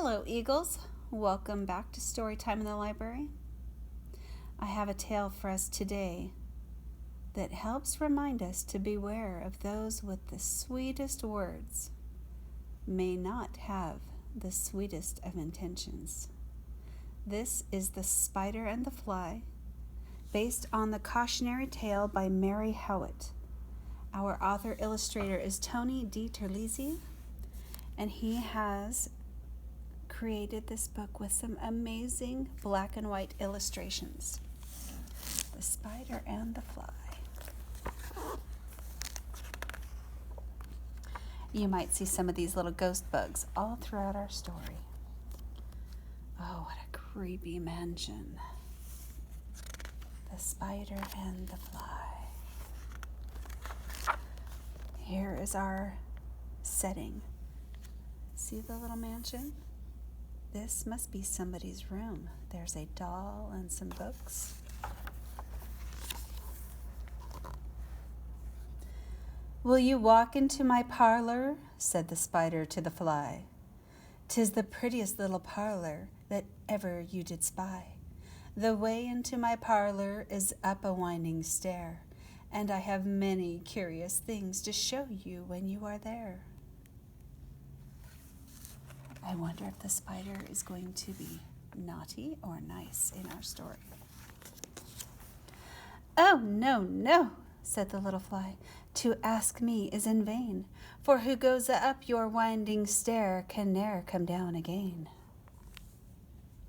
Hello, Eagles. Welcome back to Storytime in the Library. I have a tale for us today that helps remind us to beware of those with the sweetest words may not have the sweetest of intentions. This is The Spider and the Fly, based on the cautionary tale by Mary Howitt. Our author-illustrator is Tony D. Terlizzi, and he has created this book with some amazing black and white illustrations. The Spider and the Fly. You might see some of these little ghost bugs all throughout our story. Oh, what a creepy mansion. The Spider and the Fly. Here is our setting. See the little mansion? This must be somebody's room. There's a doll and some books. "Will you walk into my parlor?" said the spider to the fly. "'Tis the prettiest little parlor that ever you did spy. The way into my parlor is up a winding stair, and I have many curious things to show you when you are there." I wonder if the spider is going to be naughty or nice in our story. "Oh, no, no," said the little fly. "To ask me is in vain, for who goes up your winding stair can ne'er come down again."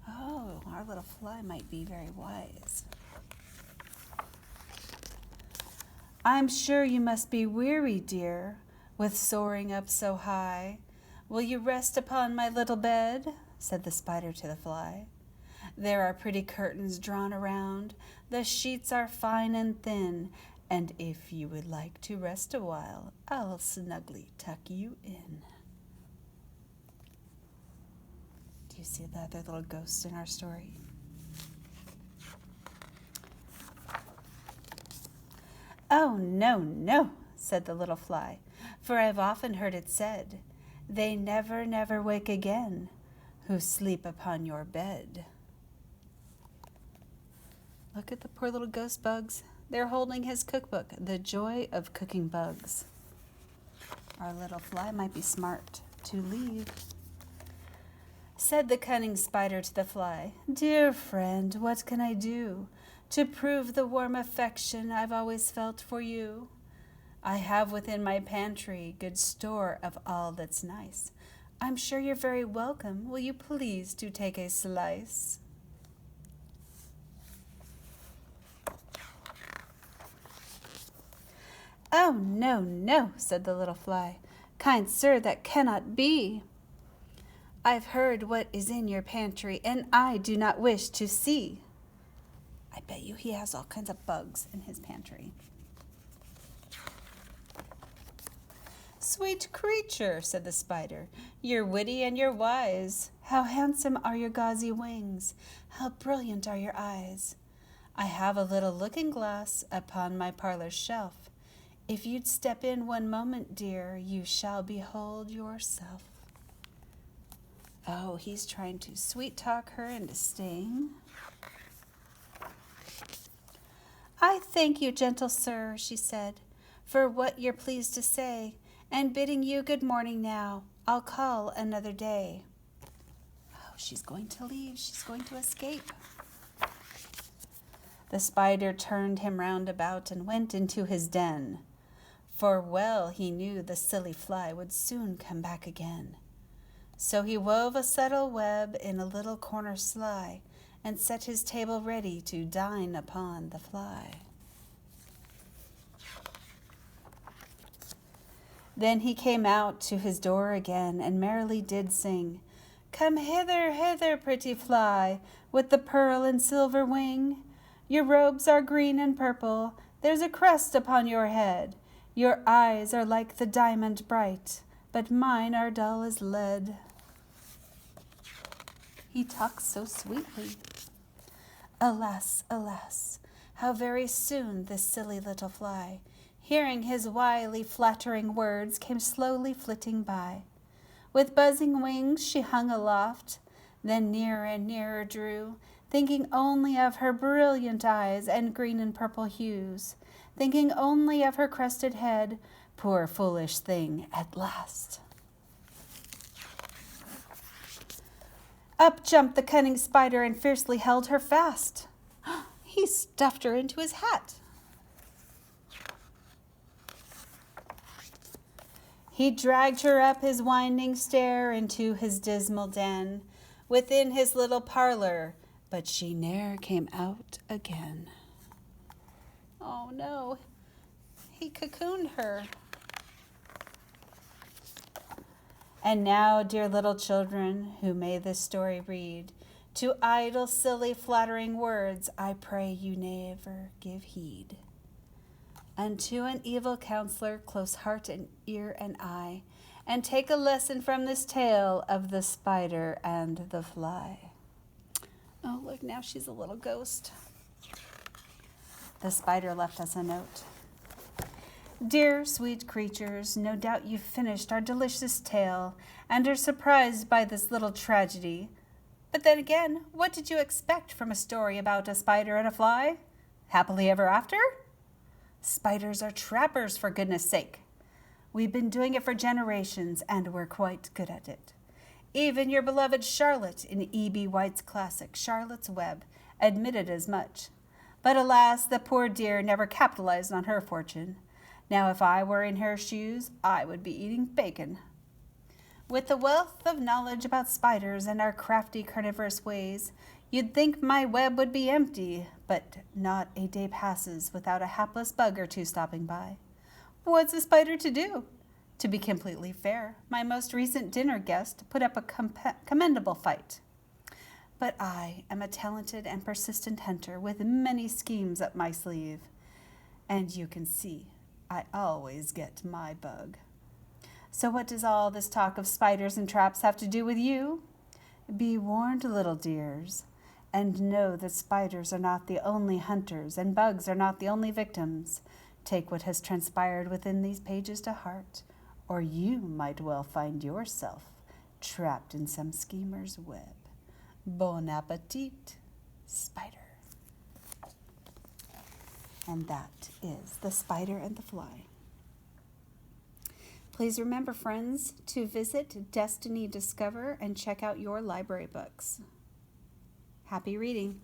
Oh, our little fly might be very wise. "I'm sure you must be weary, dear, with soaring up so high. Will you rest upon my little bed?" said the spider to the fly. "There are pretty curtains drawn around, the sheets are fine and thin, and if you would like to rest a while, I'll snugly tuck you in." Do you see the other little ghosts in our story? "Oh, no, no," said the little fly, "for I've often heard it said, they never, never wake again who sleep upon your bed." Look at the poor little ghost bugs. They're holding his cookbook, The Joy of Cooking Bugs. Our little fly might be smart to leave. Said the cunning spider to the fly, "Dear friend, what can I do to prove the warm affection I've always felt for you? I have within my pantry good store of all that's nice. I'm sure you're very welcome. Will you please to take a slice?" "Oh, no, no," said the little fly. "Kind sir, that cannot be. I've heard what is in your pantry, and I do not wish to see." I bet you he has all kinds of bugs in his pantry. "Sweet creature," said the spider, "you're witty and you're wise. How handsome are your gauzy wings, how brilliant are your eyes. I have a little looking-glass upon my parlor shelf. If you'd step in one moment, dear, you shall behold yourself." Oh, he's trying to sweet-talk her into staying. "I thank you, gentle sir," she said, "for what you're pleased to say, and bidding you good morning now, I'll call another day." Oh, she's going to leave. She's going to escape. The spider turned him round about and went into his den, for well he knew the silly fly would soon come back again. So he wove a subtle web in a little corner sly, and set his table ready to dine upon the fly. Then he came out to his door again, and merrily did sing, "Come hither, hither, pretty fly, with the pearl and silver wing. Your robes are green and purple, there's a crest upon your head. Your eyes are like the diamond bright, but mine are dull as lead." He talks so sweetly. Alas, alas, how very soon this silly little fly, hearing his wily flattering words, came slowly flitting by. With buzzing wings she hung aloft, then nearer and nearer drew, thinking only of her brilliant eyes and green and purple hues, thinking only of her crested head, poor foolish thing at last. Up jumped the cunning spider and fiercely held her fast. He stuffed her into his hat. He dragged her up his winding stair into his dismal den, within his little parlor, but she ne'er came out again. Oh no, he cocooned her. And now, dear little children, who may this story read, to idle, silly, flattering words I pray you never give heed. Unto an evil counselor close heart and ear and eye, and take a lesson from this tale of the spider and the fly. Oh, look, now she's a little ghost. The spider left us a note. Dear sweet creatures, no doubt you've finished our delicious tale and are surprised by this little tragedy. But then again, what did you expect from a story about a spider and a fly? Happily ever after? Spiders are trappers, for goodness sake. We've been doing it for generations, and we're quite good at it. Even your beloved Charlotte in E.B. White's classic, Charlotte's Web, admitted as much. But alas, the poor dear never capitalized on her fortune. Now, if I were in her shoes, I would be eating bacon. With the wealth of knowledge about spiders and our crafty carnivorous ways, you'd think my web would be empty, but not a day passes without a hapless bug or two stopping by. What's a spider to do? To be completely fair, my most recent dinner guest put up a commendable fight. But I am a talented and persistent hunter with many schemes up my sleeve. And you can see, I always get my bug. So what does all this talk of spiders and traps have to do with you? Be warned, little dears, and know that spiders are not the only hunters and bugs are not the only victims. Take what has transpired within these pages to heart, or you might well find yourself trapped in some schemer's web. Bon appetit, spider. And that is The Spider and the Fly. Please remember, friends, to visit Destiny Discover and check out your library books. Happy reading.